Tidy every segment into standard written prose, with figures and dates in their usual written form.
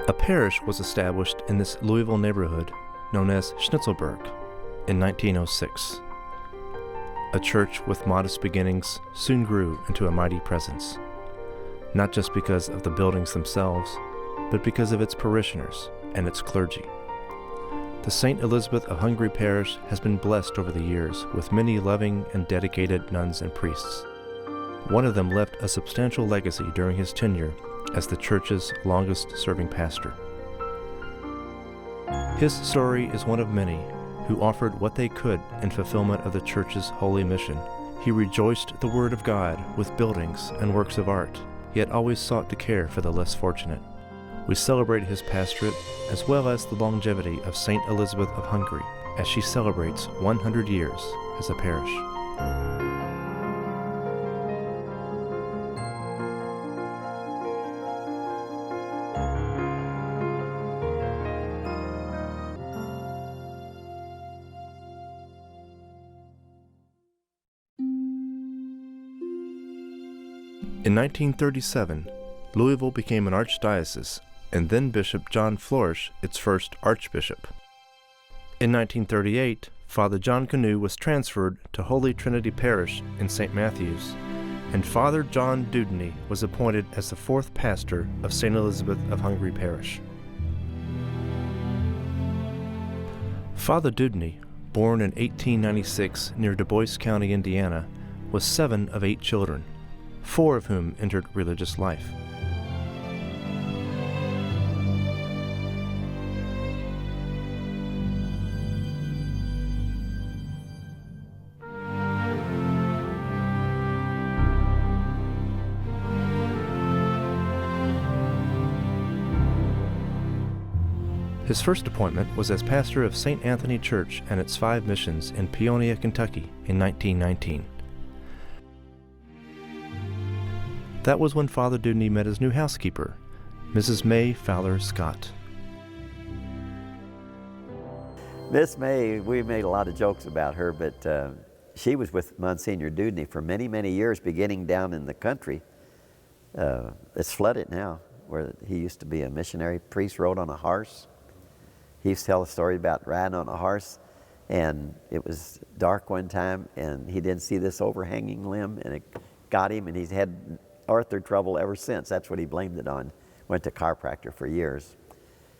A parish was established in this Louisville neighborhood known as Schnitzelburg in 1906. A church with modest beginnings soon grew into a mighty presence, not just because of the buildings themselves, but because of its parishioners and its clergy. The St. Elizabeth of Hungary parish has been blessed over the years with many loving and dedicated nuns and priests. One of them left a substantial legacy during his tenure as the church's longest-serving pastor. His story is one of many who offered what they could in fulfillment of the church's holy mission. He rejoiced the Word of God with buildings and works of art, yet always sought to care for the less fortunate. We celebrate his pastorate as well as the longevity of St. Elizabeth of Hungary as she celebrates 100 years as a parish. In 1937, Louisville became an archdiocese, and then Bishop John Flourish its first archbishop. In 1938, Father John Canoe was transferred to Holy Trinity Parish in St. Matthews, and Father John Dewdney was appointed as the fourth pastor of St. Elizabeth of Hungary Parish. Father Dewdney, born in 1896 near Du Bois County, Indiana, was 7 of 8 children, 4 of whom entered religious life. His first appointment was as pastor of St. Anthony Church and its 5 missions in Peonia, Kentucky in 1919. That was when Father Dewdney met his new housekeeper, Mrs. May Fowler Scott. Miss May, we made a lot of jokes about her, but she was with Monsignor Dewdney for many, many years, beginning down in the country. It's flooded now, where he used to be a missionary priest, rode on a horse. He used to tell a story about riding on a horse, and it was dark one time, and he didn't see this overhanging limb, and it got him, and he's had arthur trouble ever since. That's what he blamed it on. Went to chiropractor for years.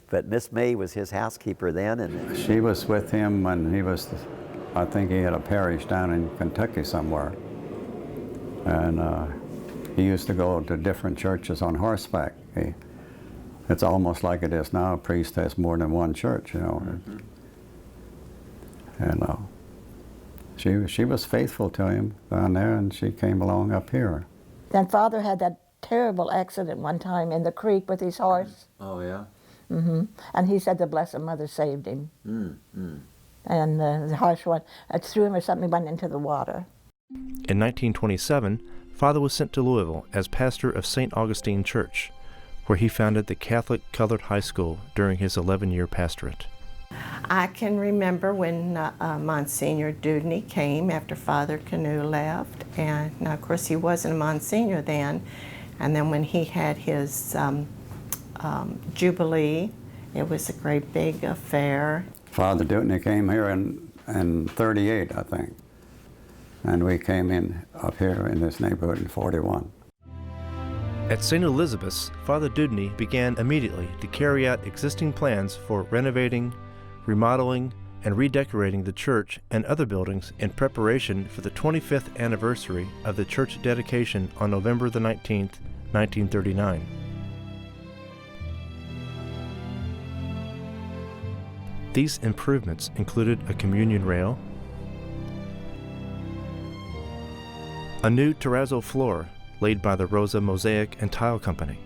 But Miss May was his housekeeper then, and she was with him when he was, I think he had a parish down in Kentucky somewhere. And he used to go to different churches on horseback. It's almost like it is now. A priest has more than one church, you know. And she was faithful to him down there, and she came along up here. Then Father had that terrible accident one time in the creek with his horse. Oh, yeah? And he said the Blessed Mother saved him. And the horse threw him or something, went into the water. In 1927, Father was sent to Louisville as pastor of St. Augustine Church, where he founded the Catholic Colored High School during his 11-year pastorate. I can remember when Monsignor Dewdney came after Father Canoe left, and of course he wasn't a Monsignor then, and then when he had his Jubilee, it was a great big affair. Father Dewdney came here in 38, I think, and we came in up here in this neighborhood in 41. At St. Elizabeth's, Father Dewdney began immediately to carry out existing plans for renovating, remodeling, and redecorating the church and other buildings in preparation for the 25th anniversary of the church dedication on November the 19th, 1939. These improvements included a communion rail, a new terrazzo floor laid by the Rosa Mosaic and Tile Company,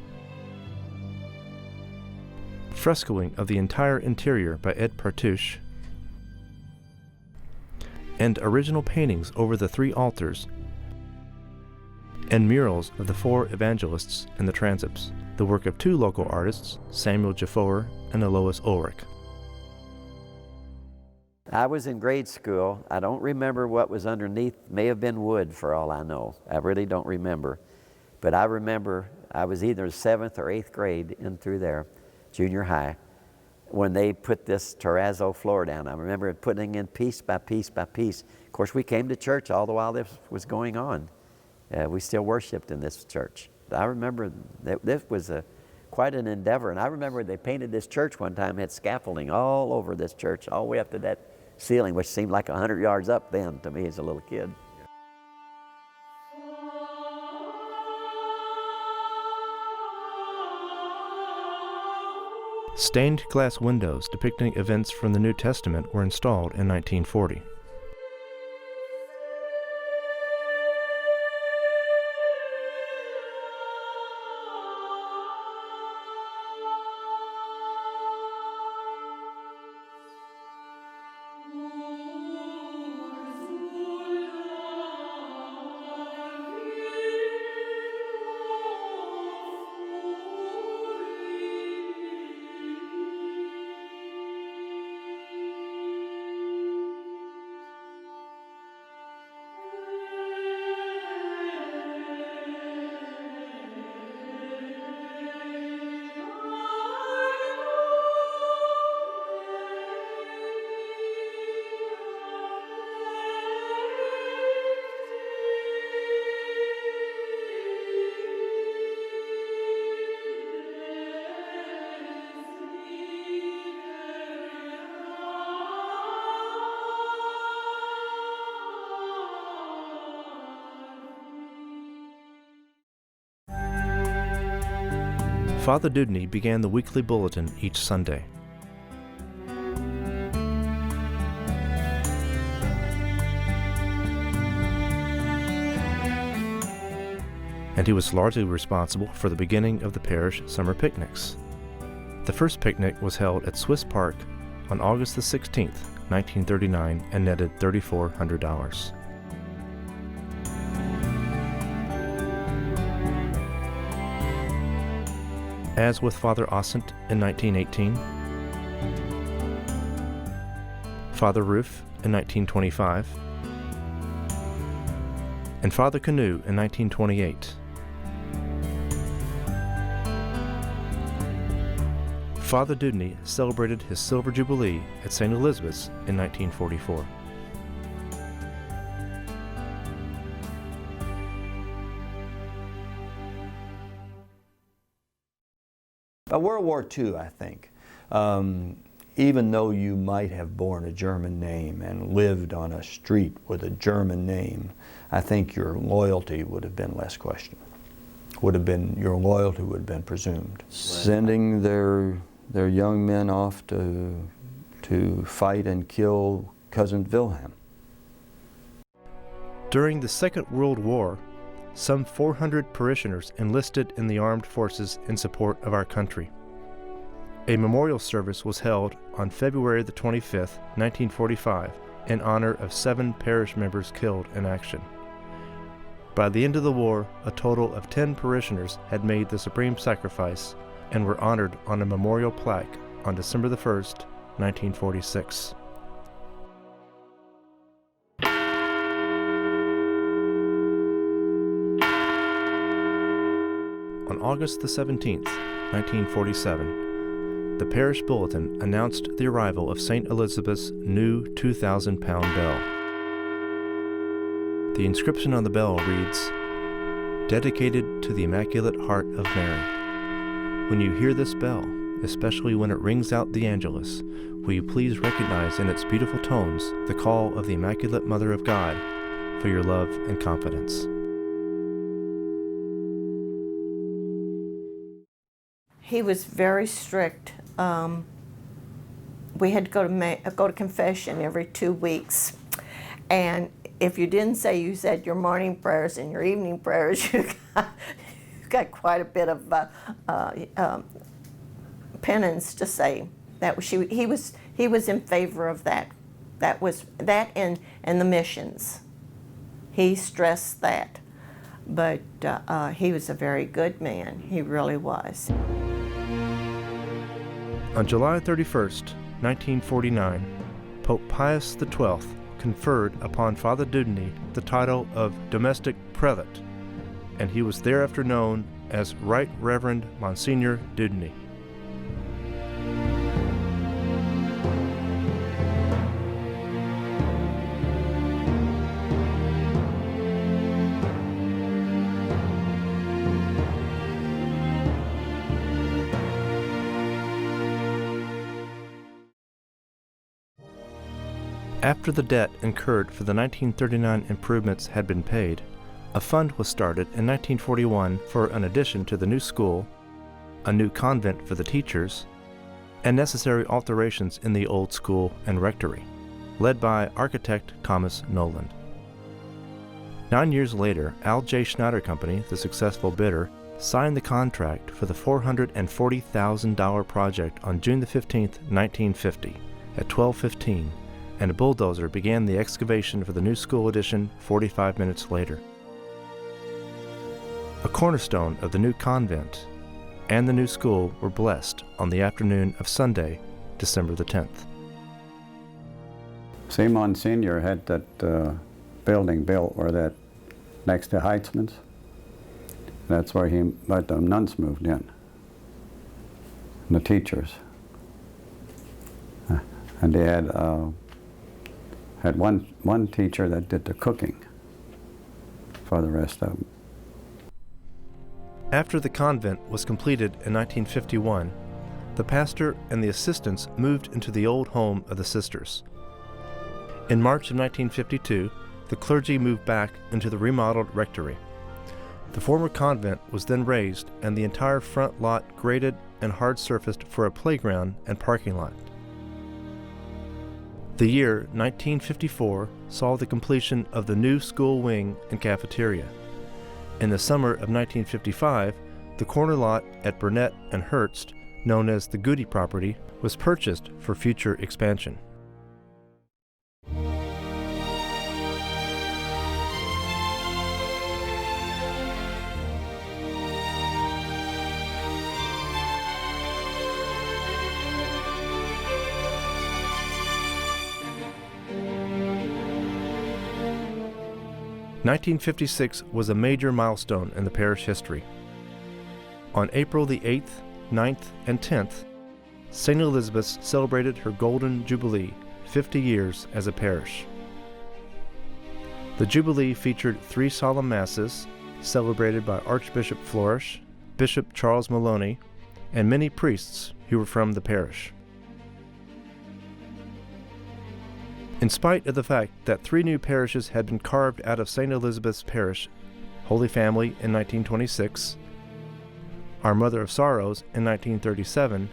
frescoing of the entire interior by Ed Partouche, and original paintings over the 3 altars, and murals of the 4 evangelists in the transepts, the work of 2 local artists, Samuel Jaffoer and Alois Ulrich. I was in grade school. I don't remember what was underneath. May have been wood for all I know. I really don't remember. But I remember I was either 7th or 8th grade in through there. junior high, when they put this terrazzo floor down. I remember it putting in piece by piece by piece. Of course, we came to church all the while this was going on. We still worshiped in this church. I remember that this was quite an endeavor. And I remember they painted this church one time, had scaffolding all over this church, all the way up to that ceiling, which seemed like 100 yards up then to me as a little kid. Stained glass windows depicting events from the New Testament were installed in 1940. Father Dewdney began the weekly bulletin each Sunday. And he was largely responsible for the beginning of the parish summer picnics. The first picnic was held at Swiss Park on August the 16th, 1939, and netted $3,400. As with Father Ossent in 1918, Father Roof in 1925, and Father Canoe in 1928. Father Dewdney celebrated his Silver Jubilee at St. Elizabeth's in 1944. World War II, I think, even though you might have borne a German name and lived on a street with a German name, I think your loyalty would have been less questioned. Your loyalty would have been presumed. Sending their young men off to fight and kill Cousin Wilhelm. During the Second World War, some 400 parishioners enlisted in the armed forces in support of our country. A memorial service was held on February the 25th, 1945, in honor of 7 parish members killed in action. By the end of the war, a total of 10 parishioners had made the supreme sacrifice and were honored on a memorial plaque on December the 1st, 1946. On August the 17th, 1947, the parish bulletin announced the arrival of St. Elizabeth's new 2,000-pound bell. The inscription on the bell reads, "Dedicated to the Immaculate Heart of Mary. When you hear this bell, especially when it rings out the Angelus, will you please recognize in its beautiful tones the call of the Immaculate Mother of God for your love and confidence." He was very strict. We had to go to confession every 2 weeks, and if you didn't say you said your morning prayers and your evening prayers, you got quite a bit of penance to say. He was in favor of that. That was that and the missions. He stressed that, but he was a very good man. He really was. On July 31st, 1949, Pope Pius XII conferred upon Father Dewdney the title of Domestic Prelate, and he was thereafter known as Right Reverend Monsignor Dewdney. After the debt incurred for the 1939 improvements had been paid, a fund was started in 1941 for an addition to the new school, a new convent for the teachers, and necessary alterations in the old school and rectory, led by architect Thomas Noland. 9 years later, Al J. Schneider Company, the successful bidder, signed the contract for the $440,000 project on June 15, 1950, at 12:15, and a bulldozer began the excavation for the new school addition 45 minutes later. A cornerstone of the new convent and the new school were blessed on the afternoon of Sunday, December the 10th. See, Monsignor had that building built where that next to Heitzman's. That's where the nuns moved in, the teachers. And they had one teacher that did the cooking for the rest of them. After the convent was completed in 1951, the pastor and the assistants moved into the old home of the sisters. In March of 1952, the clergy moved back into the remodeled rectory. The former convent was then razed and the entire front lot graded and hard surfaced for a playground and parking lot. The year 1954 saw the completion of the new school wing and cafeteria. In the summer of 1955, the corner lot at Burnett and Herbst, known as the Goody property, was purchased for future expansion. (1956) was a major milestone in the parish history. On April the 8th, 9th, and 10th, St. Elizabeth's celebrated her Golden Jubilee, 50 years as a parish. The Jubilee featured 3 solemn masses celebrated by Archbishop Flourish, Bishop Charles Maloney, and many priests who were from the parish. In spite of the fact that 3 new parishes had been carved out of St. Elizabeth's Parish, Holy Family in 1926, Our Mother of Sorrows in 1937,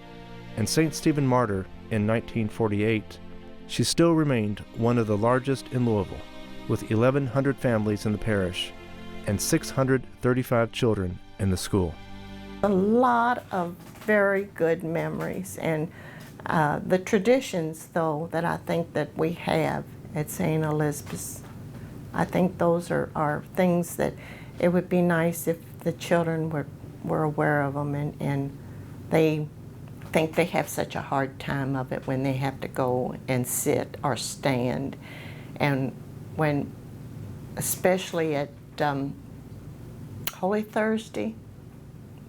and St. Stephen Martyr in 1948, she still remained one of the largest in Louisville, with 1,100 families in the parish and 635 children in the school. A lot of very good memories, and the traditions, though, that I think that we have at St. Elizabeth's, I think those are things that it would be nice if the children were aware of them, and they think they have such a hard time of it when they have to go and sit or stand. And when, especially at Holy Thursday,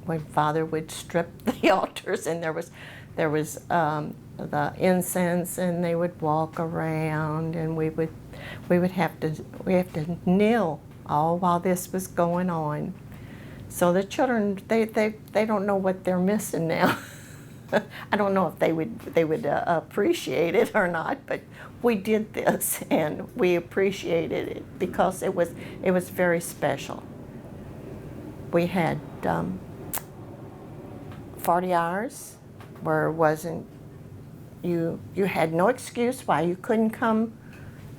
when Father would strip the altars and there was the incense, and they would walk around, and we have to kneel all while this was going on. So the children, they don't know what they're missing now. I don't know if they would appreciate it or not, but we did this and we appreciated it because it was very special. We had 40 hours where you had no excuse why you couldn't come,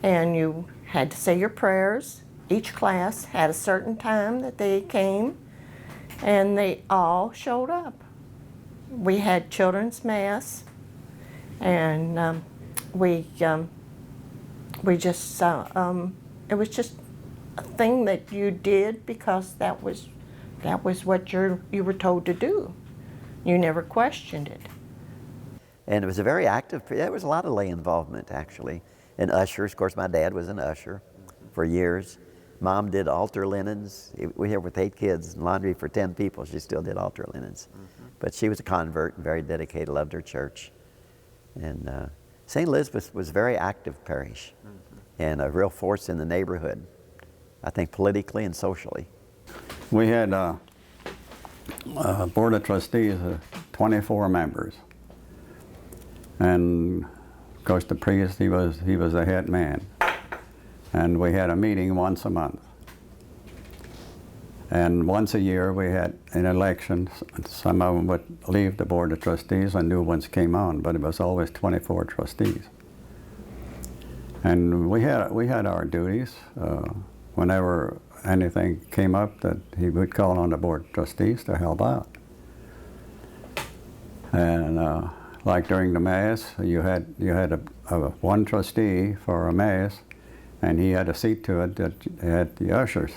and you had to say your prayers. Each class had a certain time that they came, and they all showed up. We had children's mass, and we just it was just a thing that you did because that was what you were told to do. You never questioned it. And it was a very active, there was a lot of lay involvement, actually. And ushers, of course, my dad was an usher for years. Mom did altar linens. We here with 8 kids, laundry for 10 people. She still did altar linens. But she was a convert and very dedicated, loved her church. And St. Elizabeth was a very active parish and a real force in the neighborhood, I think politically and socially. We had a Board of Trustees of 24 members. And Of course, the priest, he was the head man. And we had a meeting once a month. And once a year we had an election. Some of them would leave the Board of Trustees and new ones came on, but it was always 24 trustees. And we had our duties. Whenever anything came up, that he would call on the Board of Trustees to help out. And like during the Mass, you had one trustee for a Mass, and he had a seat to it that had the ushers.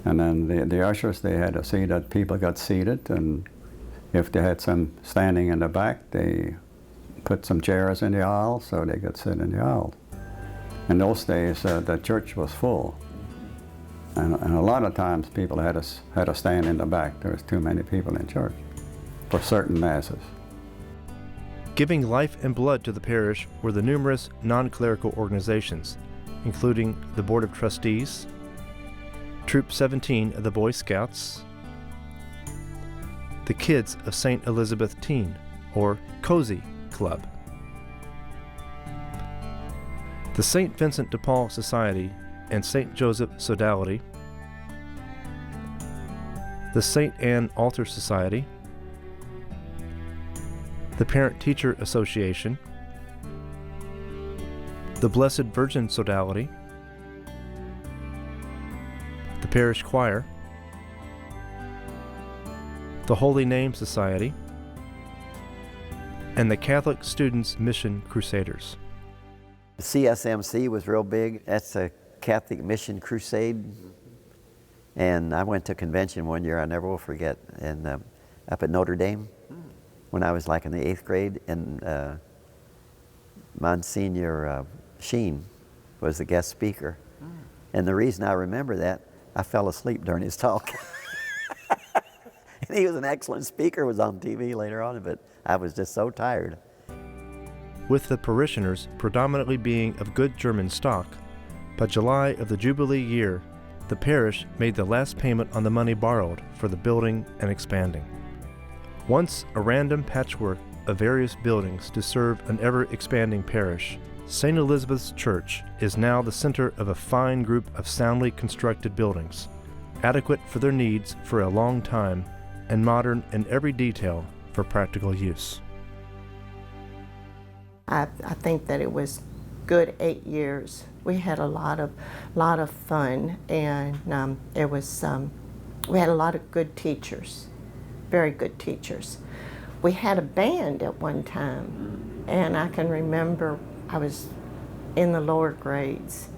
And then the ushers, they had a seat that people got seated, and if they had some standing in the back, they put some chairs in the aisle so they could sit in the aisle. In those days, the church was full. And a lot of times people had to stand in the back. There was too many people in church for certain Masses. Giving life and blood to the parish were the numerous non-clerical organizations, including the Board of Trustees, Troop 17 of the Boy Scouts, the Kids of St. Elizabeth Teen, or COSY Club, the St. Vincent de Paul Society and St. Joseph Sodality, the St. Anne Altar Society, the Parent-Teacher Association, the Blessed Virgin Sodality, the Parish Choir, the Holy Name Society, and the Catholic Students Mission Crusaders. The CSMC was real big. That's a Catholic Mission Crusade. And I went to a convention one year I never will forget, and up at Notre Dame when I was like in the 8th grade, and Monsignor Sheen was the guest speaker. And the reason I remember that, I fell asleep during his talk. And he was an excellent speaker, was on TV later on, but I was just so tired. With the parishioners predominantly being of good German stock, by July of the Jubilee year, the parish made the last payment on the money borrowed for the building and expanding. Once a random patchwork of various buildings to serve an ever-expanding parish, St. Elizabeth's Church is now the center of a fine group of soundly constructed buildings, adequate for their needs for a long time and modern in every detail for practical use. I think that it was good 8 years. We had a lot of fun, and we had a lot of good teachers, very good teachers. We had a band at one time, and I can remember I was in the lower grades,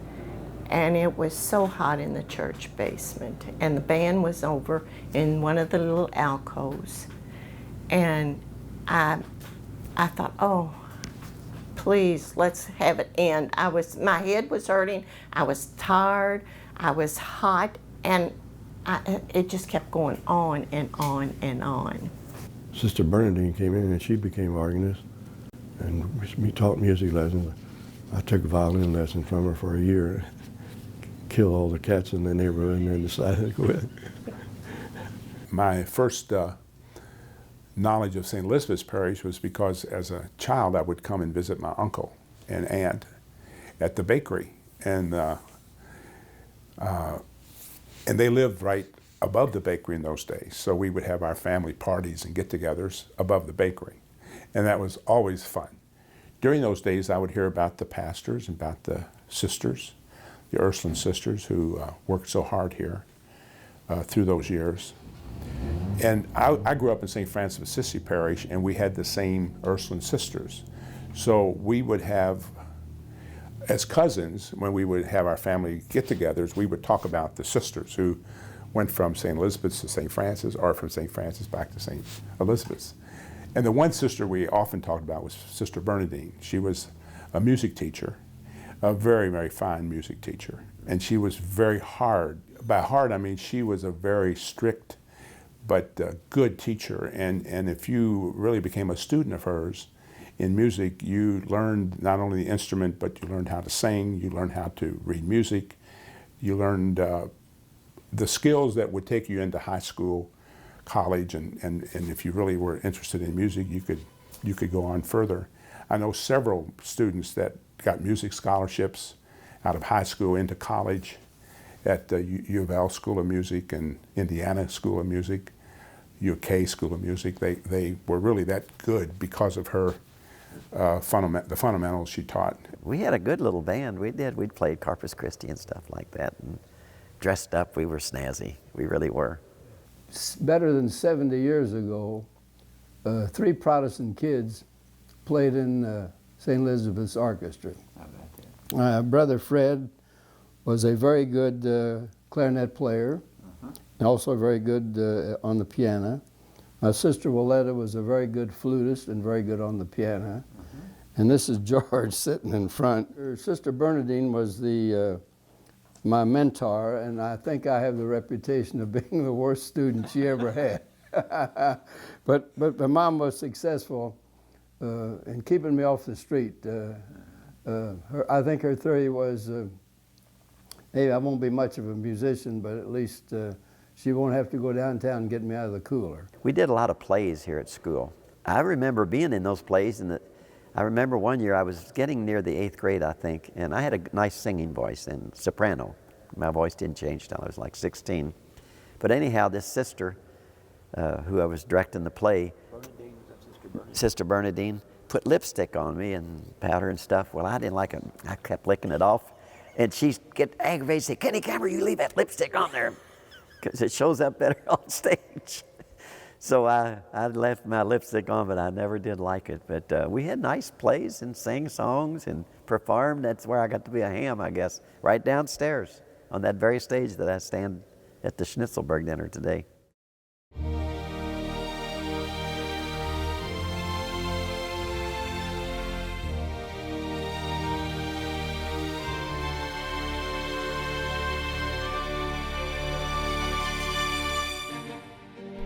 and it was so hot in the church basement, and the band was over in one of the little alcoves, and I thought, oh, please, let's have it end. My head was hurting, I was tired, I was hot, and it just kept going on and on and on. Sister Bernadine came in and she became organist, and we taught music lessons. I took violin lessons from her for a year, killed all the cats in the neighborhood, and then decided to quit. My first knowledge of St. Elizabeth's Parish was because as a child I would come and visit my uncle and aunt at the bakery, and they lived right above the bakery in those days, so we would have our family parties and get-togethers above the bakery, and that was always fun. During those days I would hear about the pastors and about the sisters, the Ursuline sisters who worked so hard here through those years. And I grew up in St. Francis of Assisi Parish, and we had the same Ursuline sisters. So we would have, as cousins, when we would have our family get-togethers, we would talk about the sisters who went from St. Elizabeth's to St. Francis, or from St. Francis back to St. Elizabeth's. And the one sister we often talked about was Sister Bernadine. She was a music teacher, a very, very fine music teacher. And she was very hard. By hard, I mean she was a very strict but good teacher, and if you really became a student of hers in music, you learned not only the instrument, but you learned how to sing, you learned how to read music, you learned the skills that would take you into high school, college, and if you really were interested in music, you could go on further. I know several students that got music scholarships out of high school into college at the U of L School of Music and Indiana School of Music, UK School of Music. They were really that good because of her the fundamentals she taught. We had a good little band. We did. We'd played Corpus Christi and stuff like that. And dressed up, we were snazzy. We really were. Better than 70 years ago, 3 Protestant kids played in St. Elizabeth's Orchestra. Brother Fred was a very good clarinet player, and also very good on the piano. My sister Willetta was a very good flutist and very good on the piano. And this is George sitting in front. Her sister Bernadine was my mentor, and I think I have the reputation of being the worst student she ever had. but my mom was successful in keeping me off the street. I think her theory was, maybe I won't be much of a musician, but at least she won't have to go downtown and get me out of the cooler. We did a lot of plays here at school. I remember being in those plays, and I remember one year I was getting near the 8th grade, I think, and I had a nice singing voice and soprano. My voice didn't change till I was like 16. But anyhow, this sister, who I was directing the play, Sister Bernadine, put lipstick on me and powder and stuff. Well, I didn't like it. I kept licking it off. And she'd get aggravated and say, "Kenny Cameron, you leave that lipstick on there, because it shows up better on stage." So I left my lipstick on, but I never did like it. But we had nice plays and sang songs and performed. That's where I got to be a ham, I guess, right downstairs on that very stage that I stand at the Schnitzelberg dinner today.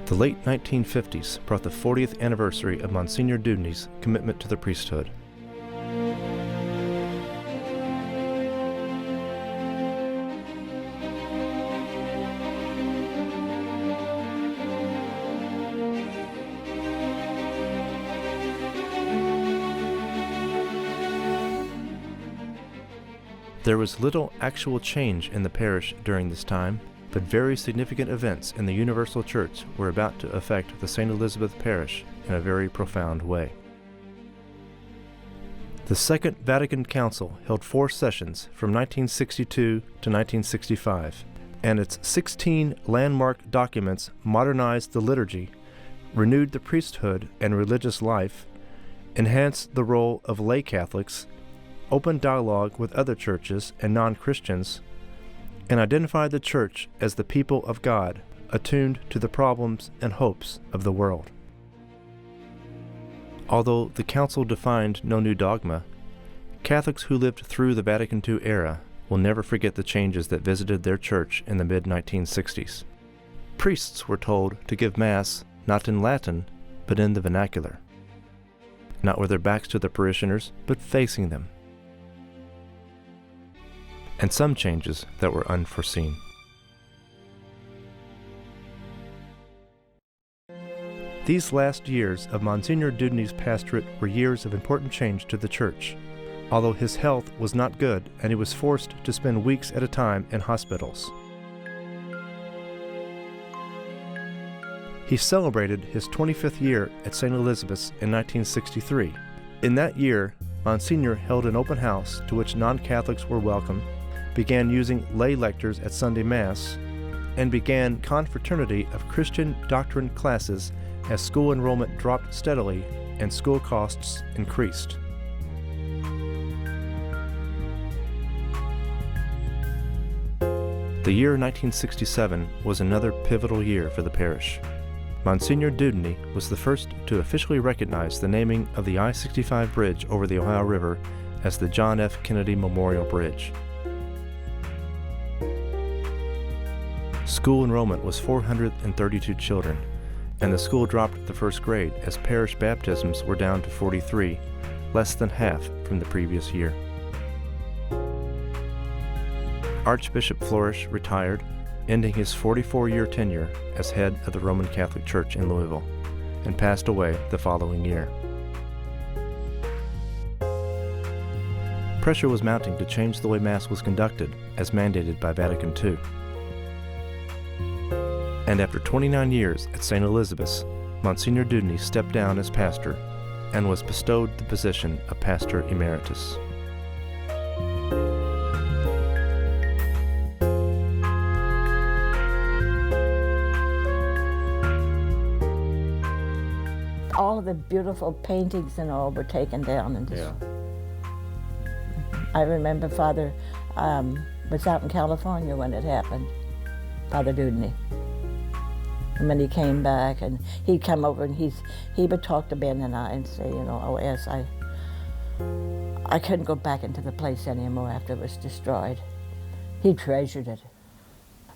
The late 1950s brought the 40th anniversary of Monsignor Dewdney's commitment to the priesthood. There was little actual change in the parish during this time, but very significant events in the Universal Church were about to affect the St. Elizabeth Parish in a very profound way. The Second Vatican Council held 4 sessions from 1962 to 1965, and its 16 landmark documents modernized the liturgy, renewed the priesthood and religious life, enhanced the role of lay Catholics, opened dialogue with other churches and non-Christians, and identified the Church as the people of God, attuned to the problems and hopes of the world. Although the Council defined no new dogma, Catholics who lived through the Vatican II era will never forget the changes that visited their church in the mid-1960s. Priests were told to give Mass not in Latin, but in the vernacular. Not with their backs to the parishioners, but facing them. And some changes that were unforeseen. These last years of Monsignor Dewdney's pastorate were years of important change to the Church, although his health was not good and he was forced to spend weeks at a time in hospitals. He celebrated his 25th year at St. Elizabeth's in 1963. In that year, Monsignor held an open house to which non-Catholics were welcome, began using lay lectures at Sunday Mass, and began confraternity of Christian doctrine classes as school enrollment dropped steadily and school costs increased. The year 1967 was another pivotal year for the parish. Monsignor Dewdney was the first to officially recognize the naming of the I-65 bridge over the Ohio River as the John F. Kennedy Memorial Bridge. School enrollment was 432 children, and the school dropped the first grade as parish baptisms were down to 43, less than half from the previous year. Archbishop Flourish retired, ending his 44-year tenure as head of the Roman Catholic Church in Louisville, and passed away the following year. Pressure was mounting to change the way Mass was conducted, as mandated by Vatican II. And after 29 years at St. Elizabeth's, Monsignor Dewdney stepped down as pastor and was bestowed the position of pastor emeritus. All of the beautiful paintings and all were taken down. And Yeah. I remember Father was out in California when it happened, Father Dewdney. And when he came back, and he'd come over and he would talk to Ben and I and say, you know, oh yes, I couldn't go back into the place anymore after it was destroyed. He treasured it.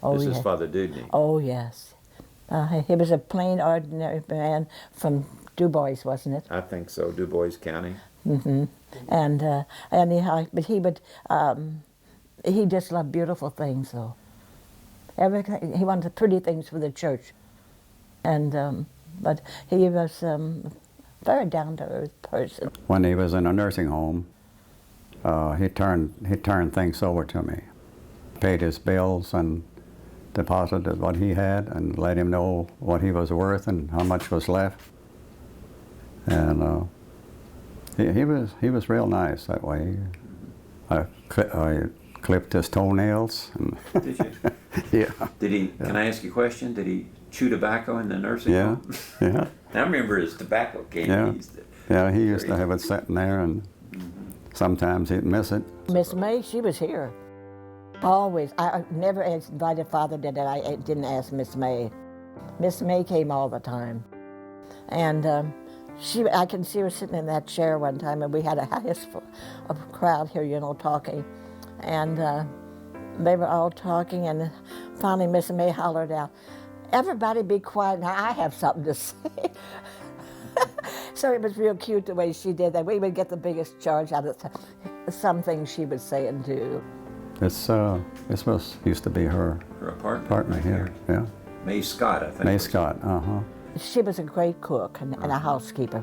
Oh, This is yes. Father Dewdney. Oh yes. He was a plain, ordinary man from Du Bois, wasn't it? I think so, Du Bois County. Mm-hmm. And but he just loved beautiful things, though. Everything, he wanted pretty things for the church, and but he was a very down-to-earth person. When he was in a nursing home, he turned things over to me, paid his bills and deposited what he had and let him know what he was worth and how much was left. And he was real nice that way. I clipped his toenails. And Did you? yeah. Did he? Can I ask you a question? Did he chew tobacco in the nursing Yeah. home? Yeah. I remember his tobacco cane. Yeah. He used to Yeah. He used to have it sitting there, and sometimes he'd miss it. Miss May, she was here. Always. I never invited Father that I didn't ask Miss May. Miss May came all the time. And I can see her sitting in that chair one time, and we had a crowd here, you know, talking. And they were all talking, and finally Miss May hollered out, "Everybody be quiet, now I have something to say." So it was real cute the way she did that. We would get the biggest charge out of some things she was saying too. This used to be her apartment here. Yeah. May Scott, I think. May Scott. She was a great cook and a housekeeper.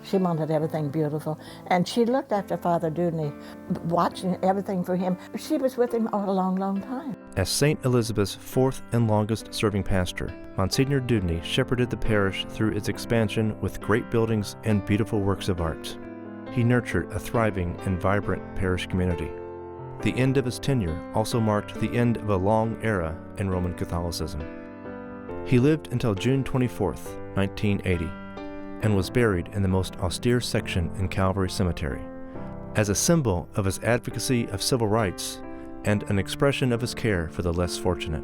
She wanted everything beautiful. And she looked after Father Dewdney, watching everything for him. She was with him a long, long time. As St. Elizabeth's fourth and longest serving pastor, Monsignor Dewdney shepherded the parish through its expansion with great buildings and beautiful works of art. He nurtured a thriving and vibrant parish community. The end of his tenure also marked the end of a long era in Roman Catholicism. He lived until June 24th, 1980, and was buried in the most austere section in Calvary Cemetery. As a symbol of his advocacy of civil rights and an expression of his care for the less fortunate.